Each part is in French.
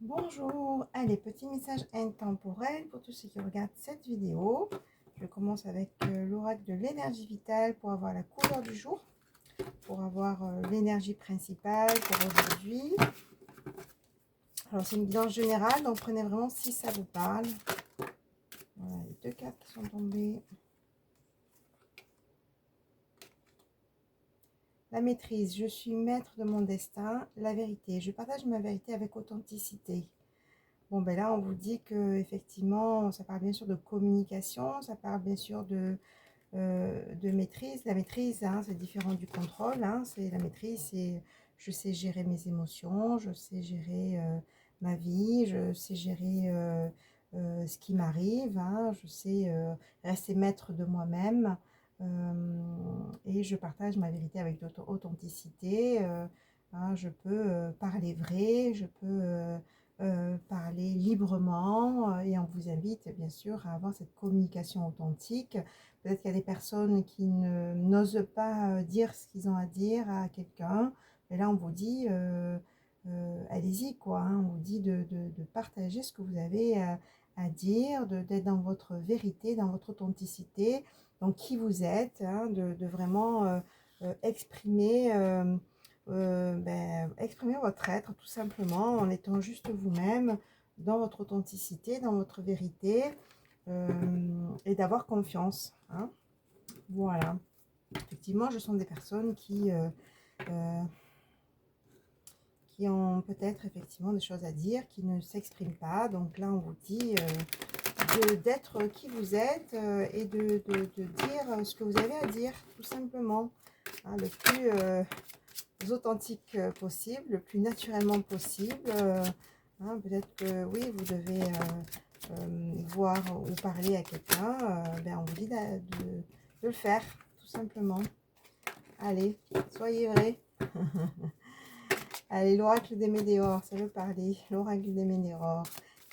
Bonjour, allez, petit message intemporel pour tous ceux qui regardent cette vidéo. Je commence avec l'oracle de l'énergie vitale pour avoir la couleur du jour, pour avoir l'énergie principale pour aujourd'hui. Alors c'est une guidance générale, donc prenez vraiment si ça vous parle. Voilà, les deux cartes qui sont tombées. La maîtrise, je suis maître de mon destin. La vérité, je partage ma vérité avec authenticité. Bon, ben là, on vous dit que effectivement, ça parle bien sûr de communication, ça parle bien sûr de maîtrise. La maîtrise, hein, c'est différent du contrôle. Hein, c'est la maîtrise, c'est je sais gérer mes émotions, je sais gérer ma vie, je sais gérer ce qui m'arrive, hein, je sais rester maître de moi-même et je partage ma vérité avec authenticité. Hein, je peux parler vrai, je peux parler librement et on vous invite bien sûr à avoir cette communication authentique. Peut-être qu'il y a des personnes qui n'osent pas dire ce qu'ils ont à dire à quelqu'un. Et là, on vous dit, allez-y, quoi. Hein. On vous dit de partager ce que vous avez à dire, d'être dans votre vérité, dans votre authenticité, donc qui vous êtes, hein, de vraiment exprimer, exprimer votre être, tout simplement, en étant juste vous-même, dans votre authenticité, dans votre vérité, et d'avoir confiance. Hein. Voilà. Effectivement, je sens des personnes euh, qui ont peut-être effectivement des choses à dire, qui ne s'expriment pas. Donc là, on vous dit d'être qui vous êtes et de dire ce que vous avez à dire, tout simplement. Hein, le plus authentique possible, le plus naturellement possible. Hein, peut-être que oui, vous devez voir ou parler à quelqu'un, on vous dit de le faire, tout simplement. Allez, soyez vrai. Allez, l'oracle des météores, ça veut parler. L'oracle des météores.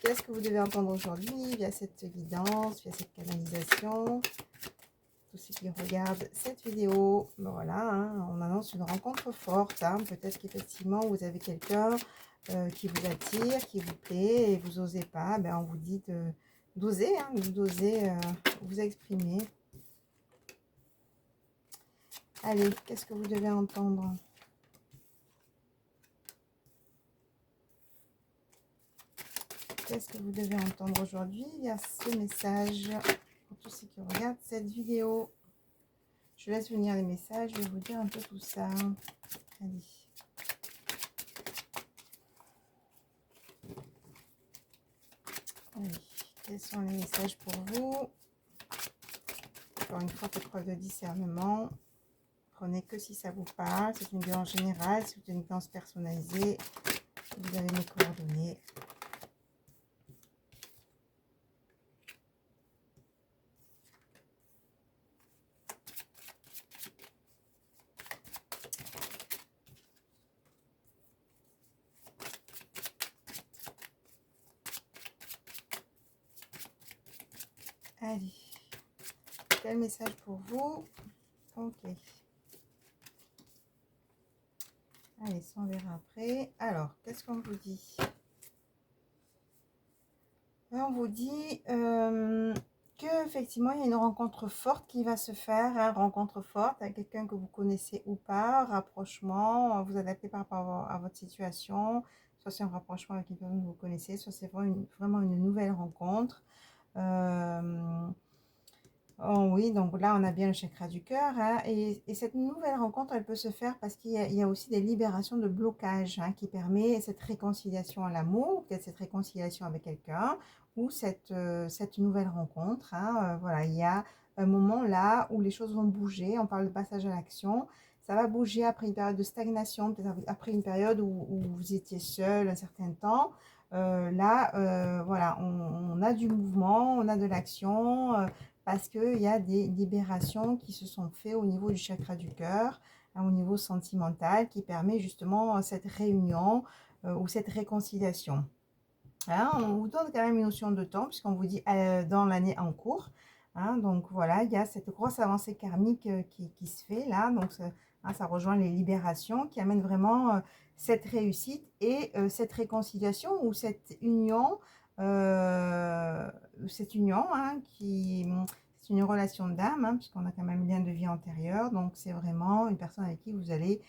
Qu'est-ce que vous devez entendre aujourd'hui via cette guidance, via cette canalisation? Tous ceux qui regardent cette vidéo, ben voilà, hein, on annonce une rencontre forte. Hein. Peut-être qu'effectivement, vous avez quelqu'un qui vous attire, qui vous plaît, et vous n'osez pas. Ben, on vous dit d'oser, hein, d'oser vous exprimer. Allez, qu'est-ce que vous devez entendre? Qu'est-ce que vous devez entendre aujourd'hui via ce message pour tous ceux qui regardent cette vidéo? Je laisse venir les messages, je vais vous dire un peu tout ça. Allez. Allez. Quels sont les messages pour vous? Encore une fois, faites preuve de discernement. Prenez que si ça vous parle. C'est une guidance générale, c'est une guidance personnalisée. Vous avez mes coordonnées. Allez. Quel message pour vous? Ok. Allez, ça on verra après. Alors, qu'est-ce qu'on vous dit? On vous dit que effectivement il y a une rencontre forte qui va se faire, hein, rencontre forte avec quelqu'un que vous connaissez ou pas, rapprochement, vous adaptez par rapport à votre situation, soit c'est un rapprochement avec quelqu'un que vous connaissez, soit c'est vraiment une nouvelle rencontre. Oh oui, donc là, on a bien le chakra du cœur. Hein, et cette nouvelle rencontre, elle peut se faire parce qu'il y a aussi des libérations de blocage hein, qui permet cette réconciliation à l'amour, peut-être cette réconciliation avec quelqu'un, ou cette nouvelle rencontre. Hein, voilà, il y a un moment là où les choses vont bouger. On parle de passage à l'action. Ça va bouger après une période de stagnation, peut-être après une période où vous étiez seul un certain temps. Voilà, on a du mouvement, on a de l'action. Parce qu'il y a des libérations qui se sont faites au niveau du chakra du cœur, hein, au niveau sentimental, qui permet justement cette réunion ou cette réconciliation. Hein, on vous donne quand même une notion de temps, puisqu'on vous dit dans l'année en cours. Hein, donc voilà, il y a cette grosse avancée karmique qui se fait là. Donc Hein, ça rejoint les libérations qui amènent vraiment cette réussite et cette réconciliation ou cette union hein, c'est une relation d'âme, hein, puisqu'on a quand même un lien de vie antérieur. Donc, c'est vraiment une personne avec qui vous allez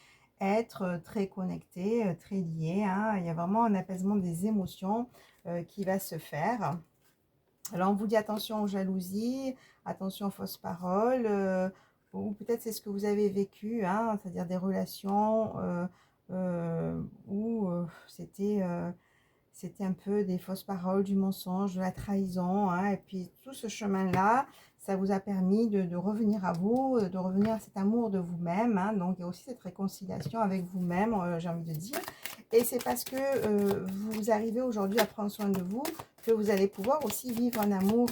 être très connecté, très lié. Hein. Il y a vraiment un apaisement des émotions qui va se faire. Alors, on vous dit attention aux jalousies, attention aux fausses paroles, ou peut-être c'est ce que vous avez vécu, hein, c'est-à-dire des relations où c'était un peu des fausses paroles, du mensonge, de la trahison. Hein, et puis tout ce chemin-là, ça vous a permis de revenir à vous, de revenir à cet amour de vous-même. Hein, donc il y a aussi cette réconciliation avec vous-même, j'ai envie de dire. Et c'est parce que vous arrivez aujourd'hui à prendre soin de vous que vous allez pouvoir aussi vivre un amour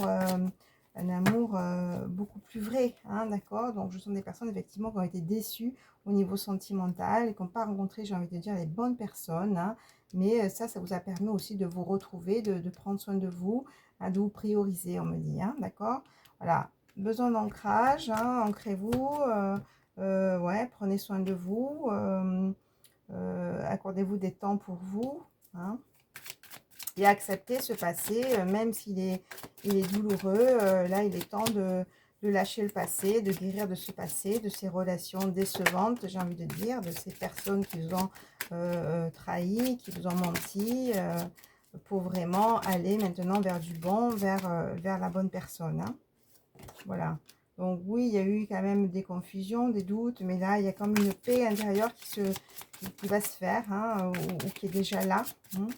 beaucoup plus vrai. Hein, d'accord. Donc, je sens des personnes effectivement qui ont été déçues au niveau sentimental et qui n'ont pas rencontré, j'ai envie de dire, les bonnes personnes. Hein, mais ça vous a permis aussi de vous retrouver, de prendre soin de vous, hein, de vous prioriser, on me dit. Hein, d'accord. Voilà. Besoin d'ancrage. Hein, ancrez-vous. Ouais, prenez soin de vous. Accordez-vous des temps pour vous. Hein, et accepter ce passé, même il est douloureux. Là, il est temps de lâcher le passé, de guérir de ce passé, de ces relations décevantes, j'ai envie de dire, de ces personnes qui vous ont trahi, qui vous ont menti, pour vraiment aller maintenant vers du bon, vers la bonne personne. Hein. Voilà. Donc oui, il y a eu quand même des confusions, des doutes, mais là, il y a comme une paix intérieure qui va se faire, hein, ou qui est déjà là. Hein.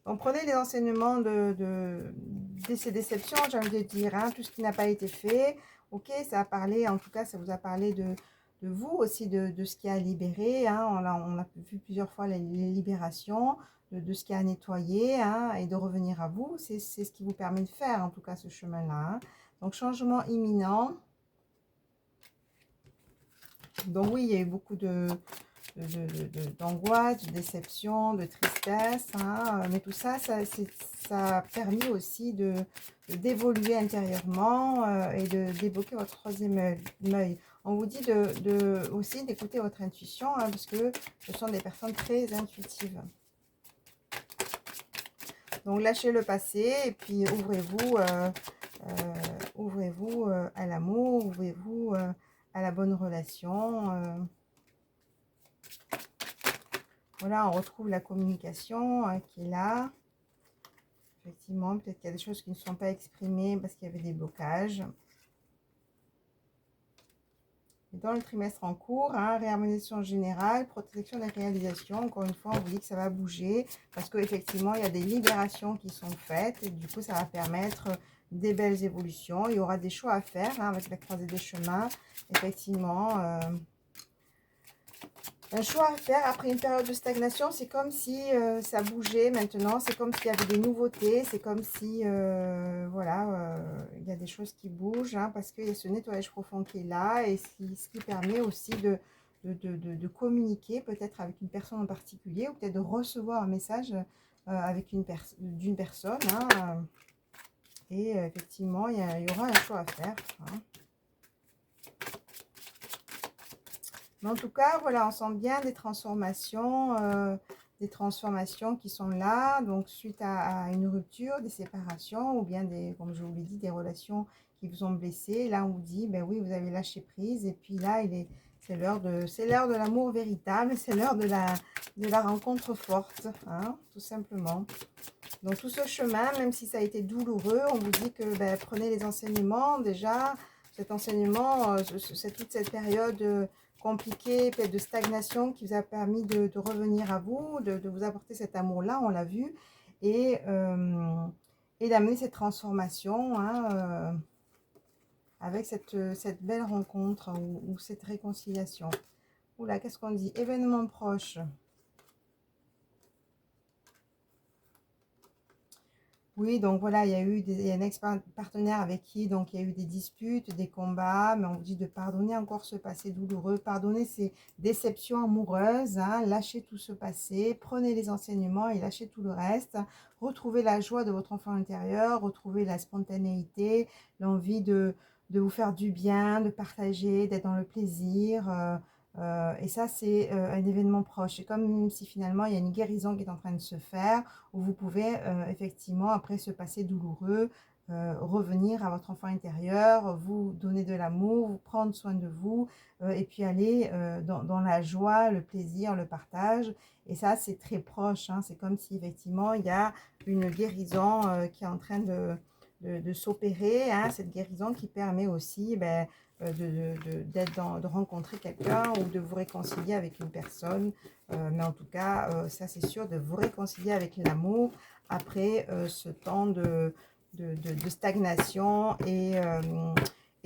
Donc, prenez les enseignements de ces déceptions, j'ai envie de dire, hein, tout ce qui n'a pas été fait. Ok, ça a parlé, en tout cas, ça vous a parlé de vous aussi, de ce qui a libéré. Hein, on a vu plusieurs fois les libérations, de ce qui a nettoyé, hein, et de revenir à vous. C'est ce qui vous permet de faire, en tout cas, ce chemin-là. Hein. Donc, changement imminent. Donc, oui, il y a eu beaucoup d'angoisse, de déception, de tristesse, hein, mais tout ça, ça a permis aussi d'évoluer intérieurement et de débloquer votre troisième œil. On vous dit aussi d'écouter votre intuition, hein, parce que ce sont des personnes très intuitives. Donc lâchez le passé et puis ouvrez-vous à l'amour, ouvrez-vous à la bonne relation. Voilà, on retrouve la communication qui est là. Effectivement, peut-être qu'il y a des choses qui ne sont pas exprimées parce qu'il y avait des blocages. Et dans le trimestre en cours, hein, réharmonisation générale, protection des réalisations. Encore une fois, on vous dit que ça va bouger parce qu'effectivement, il y a des libérations qui sont faites. Et du coup, ça va permettre des belles évolutions. Il y aura des choix à faire hein, avec la croisée des chemins. Effectivement, un choix à faire après une période de stagnation, c'est comme si ça bougeait maintenant, c'est comme s'il y avait des nouveautés, c'est comme si, voilà, il y a des choses qui bougent, hein, parce qu'il y a ce nettoyage profond qui est là, et ce qui permet aussi de communiquer peut-être avec une personne en particulier, ou peut-être de recevoir un message avec d'une personne, hein, et effectivement, il y aura un choix à faire, hein. Mais en tout cas, voilà, on sent bien des transformations qui sont là. Donc, suite à une rupture, des séparations ou bien, comme je vous l'ai dit, des relations qui vous ont blessé. Là, on vous dit, ben oui, vous avez lâché prise. Et puis là, c'est l'heure de l'amour véritable. C'est l'heure de la rencontre forte, hein, tout simplement. Donc, tout ce chemin, même si ça a été douloureux, on vous dit que ben, prenez les enseignements déjà. Cet enseignement, toute cette période compliquée, peut-être de stagnation qui vous a permis de revenir à vous, de vous apporter cet amour-là, on l'a vu, et d'amener cette transformation hein, avec cette belle rencontre ou cette réconciliation. Oula, qu'est-ce qu'on dit? Événement proche. Oui, donc voilà, il y a un ex-partenaire avec qui donc il y a eu des disputes, des combats, mais on vous dit de pardonner encore ce passé douloureux, pardonner ces déceptions amoureuses, hein, lâchez tout ce passé, prenez les enseignements et lâchez tout le reste, retrouvez la joie de votre enfant intérieur, retrouvez la spontanéité, l'envie de vous faire du bien, de partager, d'être dans le plaisir. Et ça, c'est un événement proche. C'est comme si finalement il y a une guérison qui est en train de se faire où vous pouvez effectivement, après ce passé douloureux, revenir à votre enfant intérieur, vous donner de l'amour, vous prendre soin de vous, et puis aller dans la joie, le plaisir, le partage. Et ça, c'est très proche, hein. C'est comme si effectivement, il y a une guérison qui est en train de s'opérer, hein. Cette guérison qui permet aussi de rencontrer quelqu'un ou de vous réconcilier avec une personne, mais en tout cas, ça c'est sûr, de vous réconcilier avec l'amour après ce temps de stagnation et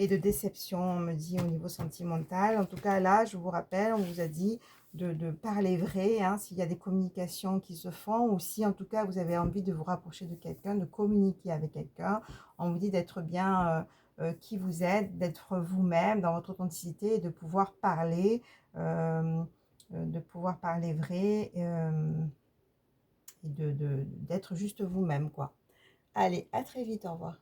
de déception, on me dit, au niveau sentimental. En tout cas, là, je vous rappelle, on vous a dit de parler vrai, hein, s'il y a des communications qui se font, ou si en tout cas vous avez envie de vous rapprocher de quelqu'un, de communiquer avec quelqu'un. On vous dit d'être bien qui vous êtes, d'être vous-même dans votre authenticité et de pouvoir parler vrai, et d'être juste vous-même, quoi. Allez, à très vite, au revoir.